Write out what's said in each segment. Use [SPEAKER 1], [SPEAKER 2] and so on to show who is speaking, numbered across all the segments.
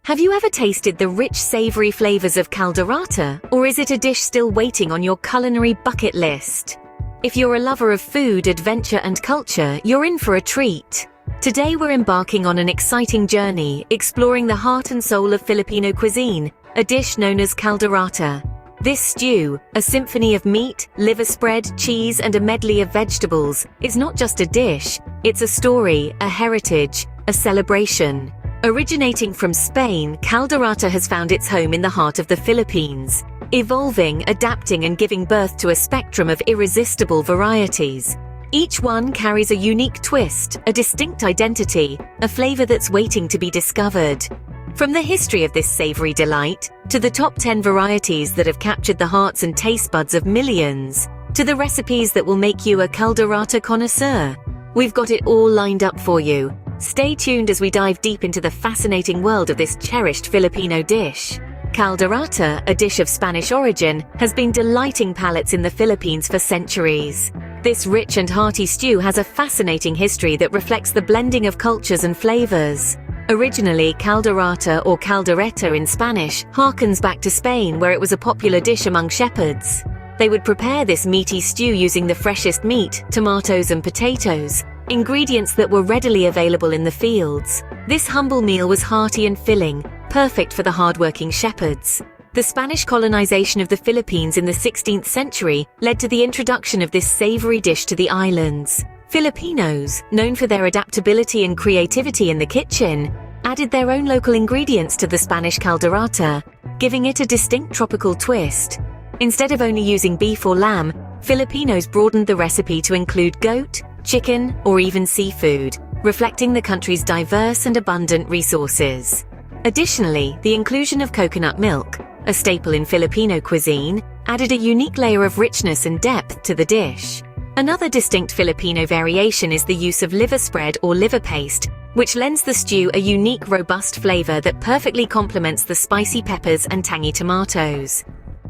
[SPEAKER 1] Have you ever tasted the rich, savory flavors of Kaldereta, or is it a dish still waiting on your culinary bucket list? If you're a lover of food, adventure, and culture, you're in for a treat. Today we're embarking on an exciting journey, exploring the heart and soul of Filipino cuisine, a dish known as Kaldereta. This stew, a symphony of meat, liver spread, cheese, and a medley of vegetables, is not just a dish, it's a story, a heritage, a celebration. Originating from Spain, Kaldereta has found its home in the heart of the Philippines, evolving, adapting, and giving birth to a spectrum of irresistible varieties. Each one carries a unique twist, a distinct identity, a flavor that's waiting to be discovered. From the history of this savory delight, to the top 10 varieties that have captured the hearts and taste buds of millions, to the recipes that will make you a Kaldereta connoisseur, we've got it all lined up for you. Stay tuned as we dive deep into the fascinating world of this cherished Filipino dish. Kaldereta, a dish of Spanish origin, has been delighting palates in the Philippines for centuries. This rich and hearty stew has a fascinating history that reflects the blending of cultures and flavors. Originally, Kaldereta or Kaldereta in Spanish harkens back to Spain, where it was a popular dish among shepherds. They would prepare this meaty stew using the freshest meat, tomatoes and potatoes, ingredients that were readily available in the fields. This humble meal was hearty and filling, perfect for the hardworking shepherds. The Spanish colonization of the Philippines in the 16th century led to the introduction of this savory dish to the islands. Filipinos, known for their adaptability and creativity in the kitchen, added their own local ingredients to the Spanish Kaldereta, giving it a distinct tropical twist. Instead of only using beef or lamb, Filipinos broadened the recipe to include goat, chicken, or even seafood, reflecting the country's diverse and abundant resources. Additionally, the inclusion of coconut milk, a staple in Filipino cuisine, added a unique layer of richness and depth to the dish. Another distinct Filipino variation is the use of liver spread or liver paste, which lends the stew a unique, robust flavor that perfectly complements the spicy peppers and tangy tomatoes.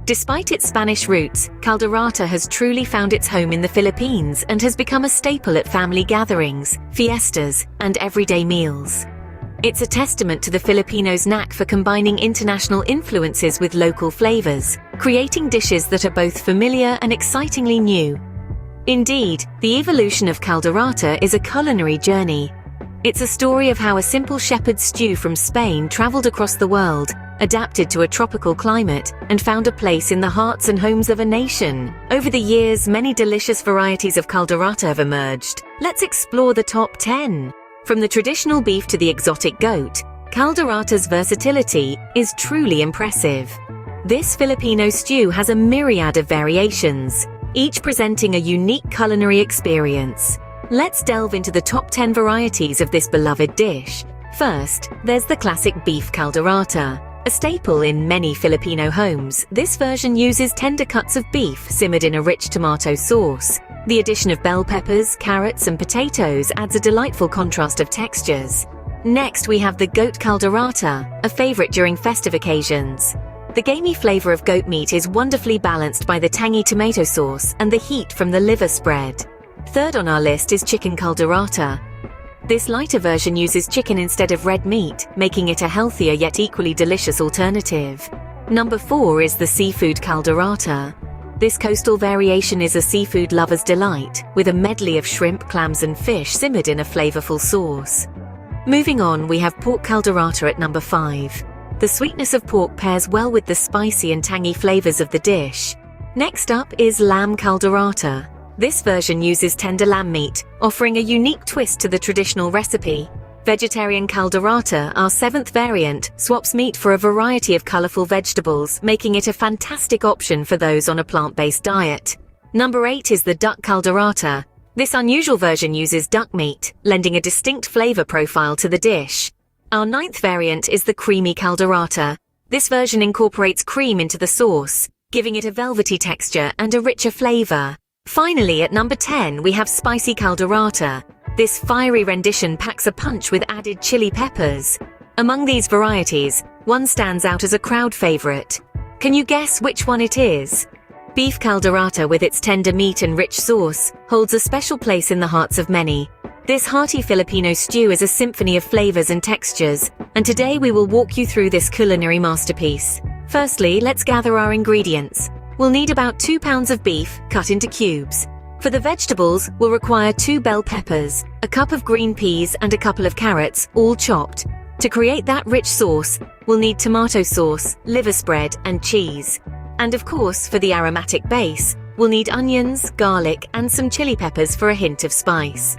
[SPEAKER 1] Despite its Spanish roots, Kaldereta has truly found its home in the Philippines and has become a staple at family gatherings, fiestas, and everyday meals. It's a testament to the Filipinos' knack for combining international influences with local flavors, creating dishes that are both familiar and excitingly new. Indeed, the evolution of Kaldereta is a culinary journey. It's a story of how a simple shepherd's stew from Spain traveled across the world, adapted to a tropical climate, and found a place in the hearts and homes of a nation. Over the years, many delicious varieties of Kaldereta have emerged. Let's explore the top 10. From the traditional beef to the exotic goat, Kaldereta's versatility is truly impressive. This Filipino stew has a myriad of variations, each presenting a unique culinary experience. Let's delve into the top 10 varieties of this beloved dish. First, there's the classic beef Kaldereta. A staple in many Filipino homes, this version uses tender cuts of beef simmered in a rich tomato sauce. The addition of bell peppers, carrots, and potatoes adds a delightful contrast of textures. Next, we have the goat Kaldereta, a favorite during festive occasions. The gamey flavor of goat meat is wonderfully balanced by the tangy tomato sauce and the heat from the liver spread. Third on our list is chicken Kaldereta. This lighter version uses chicken instead of red meat, making it a healthier yet equally delicious alternative. Number 4 is the seafood Kaldereta. This coastal variation is a seafood lover's delight, with a medley of shrimp, clams, and fish simmered in a flavorful sauce. Moving on, we have pork Kaldereta at number 5. The sweetness of pork pairs well with the spicy and tangy flavors of the dish. Next up is lamb Kaldereta. This version uses tender lamb meat, offering a unique twist to the traditional recipe. Vegetarian Kaldereta, our 7th variant, swaps meat for a variety of colorful vegetables, making it a fantastic option for those on a plant-based diet. Number 8 is the duck Kaldereta. This unusual version uses duck meat, lending a distinct flavor profile to the dish. Our 9th variant is the creamy Kaldereta. This version incorporates cream into the sauce, giving it a velvety texture and a richer flavor. Finally, at number 10, we have spicy Kaldereta. This fiery rendition packs a punch with added chili peppers. Among these varieties, one stands out as a crowd favorite. Can you guess which one it is? Beef Kaldereta, with its tender meat and rich sauce, holds a special place in the hearts of many. This hearty Filipino stew is a symphony of flavors and textures, and today we will walk you through this culinary masterpiece. Firstly, let's gather our ingredients. We'll need about 2 pounds of beef cut into cubes. For the vegetables, we'll require 2 bell peppers, a cup of green peas and a couple of carrots, all chopped. To create that rich sauce, we'll need tomato sauce, liver spread and cheese. And of course, for the aromatic base, we'll need onions, garlic and some chili peppers for a hint of spice.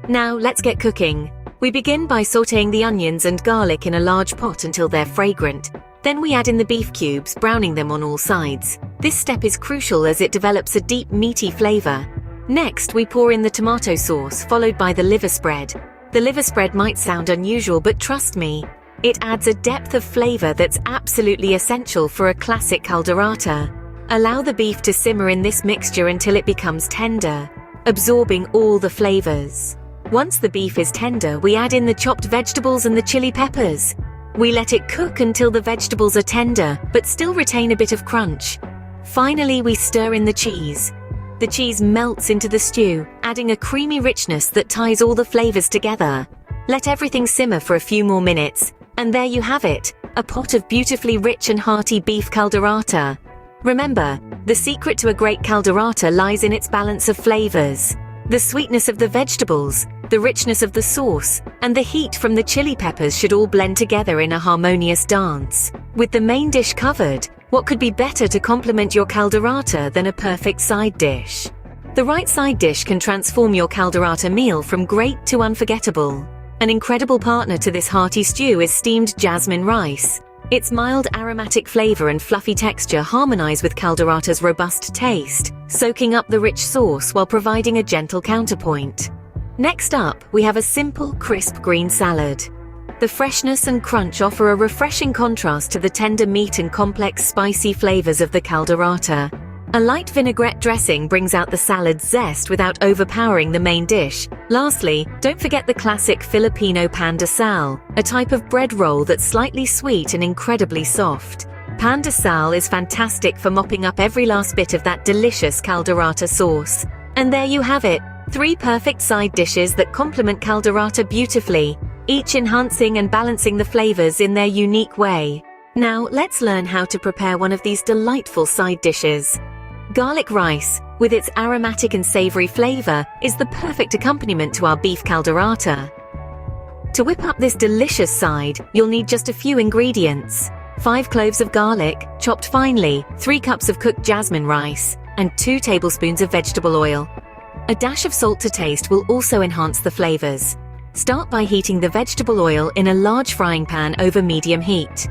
[SPEAKER 1] Now let's get cooking. We begin by sautéing the onions and garlic in a large pot until they're fragrant. Then we add in the beef cubes, browning them on all sides. This step is crucial as it develops a deep, meaty flavor. Next, we pour in the tomato sauce, followed by the liver spread. The liver spread might sound unusual, but trust me, it adds a depth of flavor that's absolutely essential for a classic caldereta. Allow the beef to simmer in this mixture until it becomes tender, absorbing all the flavors. Once the beef is tender, we add in the chopped vegetables and the chili peppers. We let it cook until the vegetables are tender, but still retain a bit of crunch. Finally, we stir in the cheese. The cheese melts into the stew, adding a creamy richness that ties all the flavors together. Let everything simmer for a few more minutes, and there you have it, a pot of beautifully rich and hearty beef caldereta. Remember, the secret to a great caldereta lies in its balance of flavors. The sweetness of the vegetables, the richness of the sauce, and the heat from the chili peppers should all blend together in a harmonious dance. With the main dish covered, what could be better to complement your caldereta than a perfect side dish? The right side dish can transform your caldereta meal from great to unforgettable. An incredible partner to this hearty stew is steamed jasmine rice. Its mild aromatic flavor and fluffy texture harmonize with caldereta's robust taste, soaking up the rich sauce while providing a gentle counterpoint. Next up, we have a simple, crisp green salad. The freshness and crunch offer a refreshing contrast to the tender meat and complex spicy flavors of the caldereta. A light vinaigrette dressing brings out the salad's zest without overpowering the main dish. Lastly, don't forget the classic Filipino pan de sal, a type of bread roll that's slightly sweet and incredibly soft. Pan de sal is fantastic for mopping up every last bit of that delicious caldereta sauce. And there you have it, 3 perfect side dishes that complement caldereta beautifully, each enhancing and balancing the flavors in their unique way. Now, let's learn how to prepare one of these delightful side dishes. Garlic rice, with its aromatic and savory flavor, is the perfect accompaniment to our beef caldereta. To whip up this delicious side, you'll need just a few ingredients. 5 cloves of garlic, chopped finely, 3 cups of cooked jasmine rice, and 2 tablespoons of vegetable oil. A dash of salt to taste will also enhance the flavors. Start by heating the vegetable oil in a large frying pan over medium heat.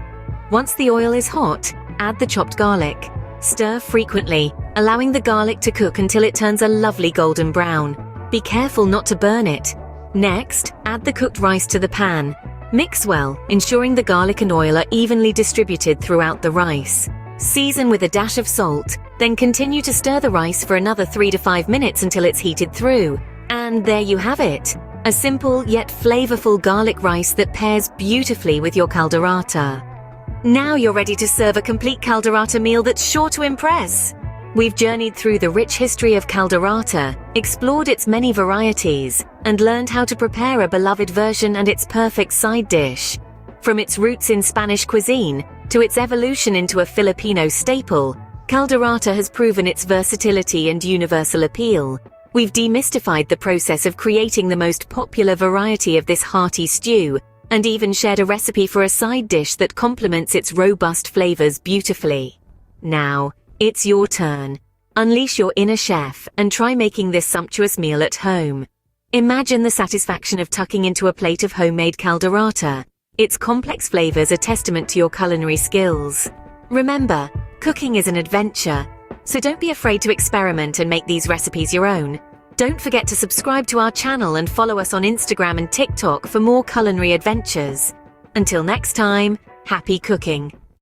[SPEAKER 1] Once the oil is hot, add the chopped garlic. Stir frequently, allowing the garlic to cook until it turns a lovely golden brown. Be careful not to burn it. Next, add the cooked rice to the pan. Mix well, ensuring the garlic and oil are evenly distributed throughout the rice. Season with a dash of salt, then continue to stir the rice for another 3 to 5 minutes until it's heated through. And there you have it, a simple yet flavorful garlic rice that pairs beautifully with your caldereta. Now you're ready to serve a complete caldereta meal that's sure to impress. We've journeyed through the rich history of caldereta, explored its many varieties, and learned how to prepare a beloved version and its perfect side dish. From its roots in Spanish cuisine to its evolution into a Filipino staple, caldereta has proven its versatility and universal appeal. We've demystified the process of creating the most popular variety of this hearty stew, and even shared a recipe for a side dish that complements its robust flavors beautifully. Now, it's your turn. Unleash your inner chef and try making this sumptuous meal at home. Imagine the satisfaction of tucking into a plate of homemade caldereta. Its complex flavors are testament to your culinary skills. Remember, cooking is an adventure, so don't be afraid to experiment and make these recipes your own. Don't forget to subscribe to our channel and follow us on Instagram and TikTok for more culinary adventures. Until next time, happy cooking!